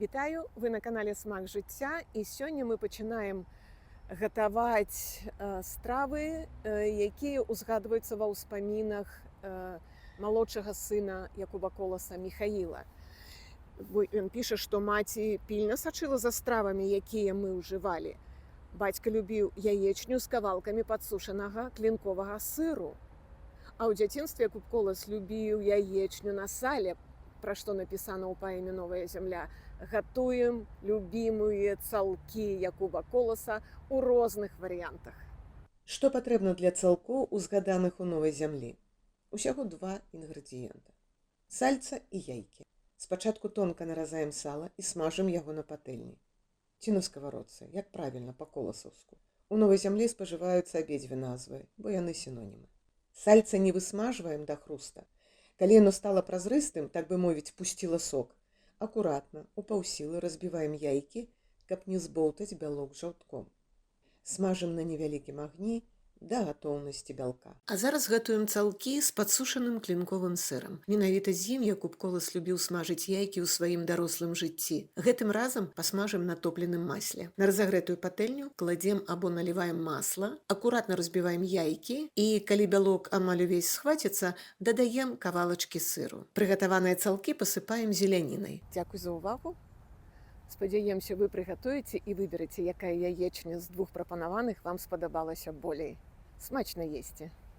Вітаю, вы на канале Смак жыцця, і сёння мы пачынаем гатаваць стравы, якія ўзгадваюцца ва ўспамінах малодшага сына Якуба Коласа Міхаіла. Ён піша, што маці пільна сачыла за стравамі, якія мы ўжывалі. Бацька любіў яечню з кавалкамі падсушанага клінковага сыру. А ў дзяцінстве Якуб Колас любіў яечню на сале, пра што напісана ў паэме «Новая зямля». Гатуем любімыя цалкі Якуба Коласа ў розных варыянтах. Што патрэбна для цалкоў, узгаданых у новай зямлі? Усяго 2 інгрэдыенты: сальца і яйкі. Спачатку тонка наразаем сала і смажым яго на патэльні. Ці на скавародцы, як правільна, па-коласаўску. У новай зямлі спажываюцца абедзве назвы, бо яны сінонімы. Сальца не высмажваем да хруста. Калі яно стала празрыстым, так бы мовіць, пусціла сок, акуратна, у паўсілы разбіваем яйкі, каб не збоўтаць бялок жаўтком. Смажым на невялікім агні да гатоўнасці бялка. А зараз гатуем цалкі з падсушаным клінковым сырам. Менавіта з ім Якуб Колас любіў смажыць яйкі ў сваім дарослым жыцці. Гэтым разам пасмажым на топленым масле. На разагрэтую патэльню кладзем або наліваем масла, акуратна разбіваем яйкі і, калі бялок амаль увесь схваціцца, дадаем кавалачкі сыру. Прыгатаваныя цалкі пасыпаем зелянінай. Дзякуй за ўвагу. Спадзяемся, вы прыгатуеце і выбераце, якая яечня з 2 прапанаваных вам спадабалася болей. Смачна есці!